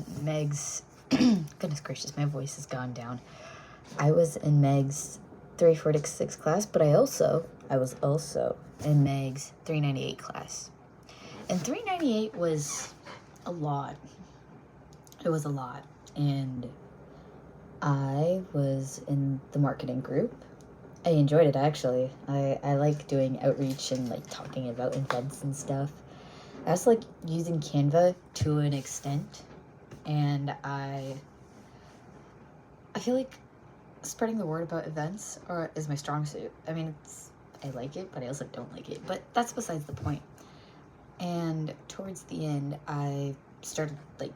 in Meg's, goodness gracious, my voice has gone down. I was in Meg's 346 class, but I was also in Meg's 398 class. And 398 was a lot. It was a lot. And I was in the marketing group. I enjoyed it, actually. I like doing outreach and like talking about events and stuff. I also like using Canva to an extent, and I feel like spreading the word about events is my strong suit. I mean, I like it, but I also don't like it. But that's besides the point. And towards the end, I started like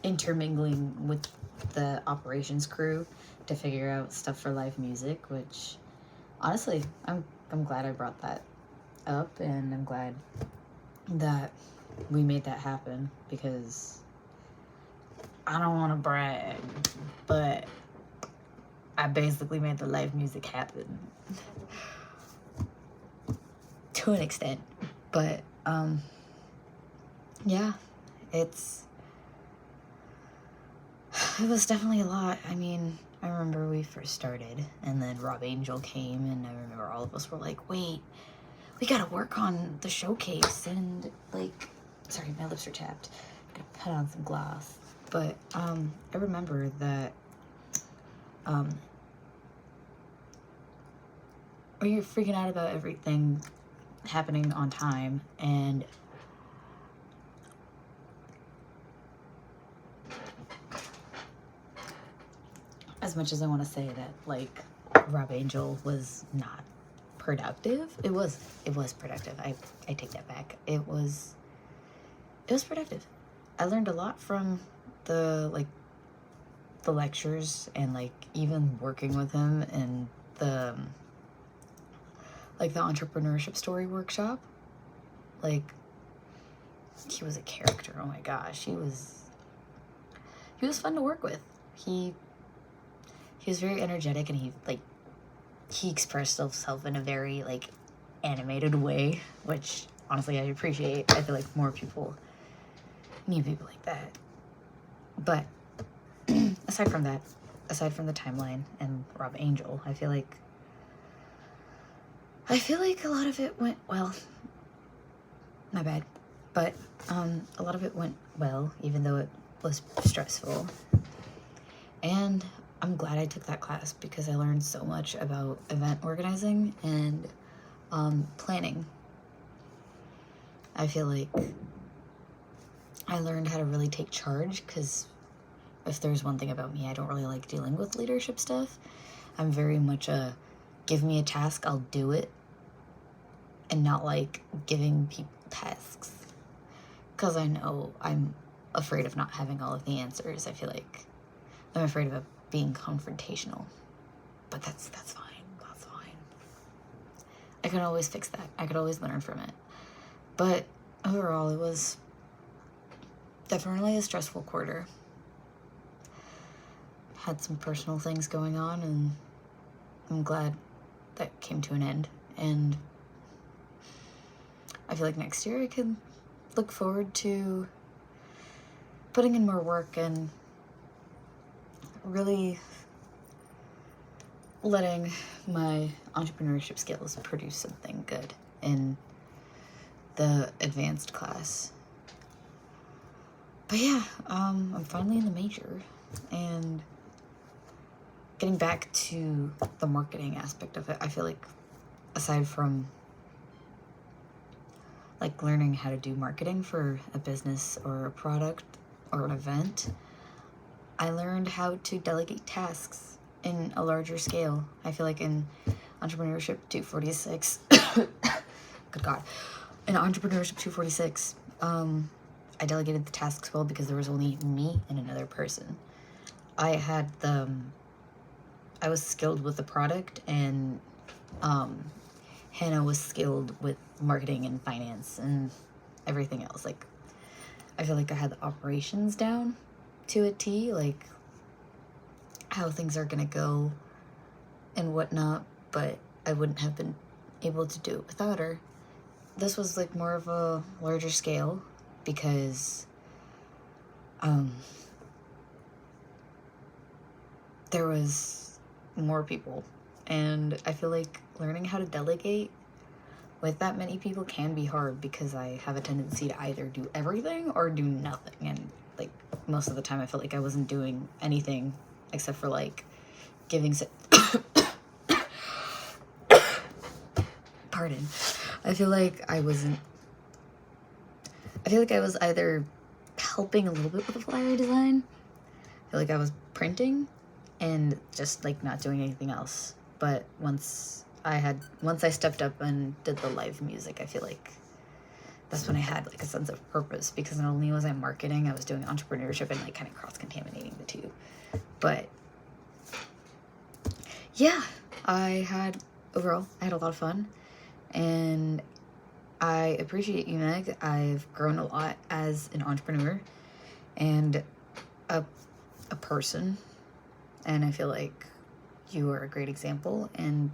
intermingling with the operations crew to figure out stuff for live music, which honestly, I'm glad I brought that up, and I'm glad that we made that happen, because I don't want to brag, but I basically made the live music happen to an extent. But yeah, it was definitely a lot. I mean, I remember we first started, and then Rob Angel came, and I remember all of us were like, wait, we gotta work on the showcase, and like, sorry, my lips are chapped. I gotta put on some gloss. But I remember that we were freaking out about everything happening on time, and as much as I want to say that like Rob Angel was not productive, it was productive. I take that back. It was productive. I learned a lot from the lectures, and like even working with him and the entrepreneurship story workshop. Like, he was a character. Oh my gosh, he was fun to work with. He was very energetic, and he expressed himself in a very like animated way, which honestly I appreciate. I feel like more people need people like that. But aside from the timeline and Rob Angel, I feel like a lot of it went well. My bad. But a lot of it went well, even though it was stressful. And I'm glad I took that class, because I learned so much about event organizing and planning. I feel like I learned how to really take charge, because if there's one thing about me, I don't really like dealing with leadership stuff. I'm very much give me a task, I'll do it, and not like giving people tasks, because I know I'm afraid of not having all of the answers. I feel like I'm afraid of being confrontational, but that's fine. That's fine. I can always fix that. I could always learn from it. But overall, it was definitely a stressful quarter. Had some personal things going on, and I'm glad that came to an end. And I feel like next year I can look forward to putting in more work and really letting my entrepreneurship skills produce something good in the advanced class. But yeah, I'm finally in the major, and getting back to the marketing aspect of it, I feel like aside from like learning how to do marketing for a business or a product or an event, I learned how to delegate tasks in a larger scale. I feel like in Entrepreneurship 246, good God, in Entrepreneurship 246, I delegated the tasks well, because there was only me and another person. I was skilled with the product, and Hannah was skilled with marketing and finance and everything else. Like, I feel like I had the operations down to a T, like how things are gonna go and whatnot, but I wouldn't have been able to do it without her. This was like more of a larger scale, because there was more people, and I feel like learning how to delegate with that many people can be hard because I have a tendency to either do everything or do nothing, and like most of the time I felt like I wasn't doing anything except for like giving pardon. I feel like I was either helping a little bit with the flyer design. I feel like I was printing and just like not doing anything else. But once I stepped up and did the live music, I feel like that's when I had like a sense of purpose, because not only was I marketing, I was doing entrepreneurship and like kind of cross-contaminating the two. But yeah, overall, I had a lot of fun, and I appreciate you, Meg. I've grown a lot as an entrepreneur and a person, and I feel like you are a great example, and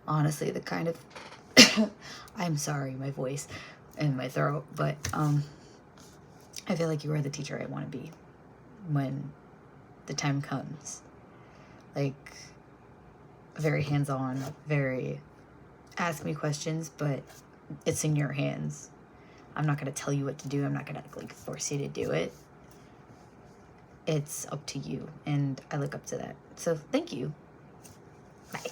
honestly the kind of I'm sorry, my voice and my throat, but I feel like you are the teacher I want to be when the time comes. Like, very hands-on, very ask me questions, but it's in your hands. I'm not going to tell you what to do. I'm not going to like force you to do it. It's up to you, and I look up to that. So thank you. Bye.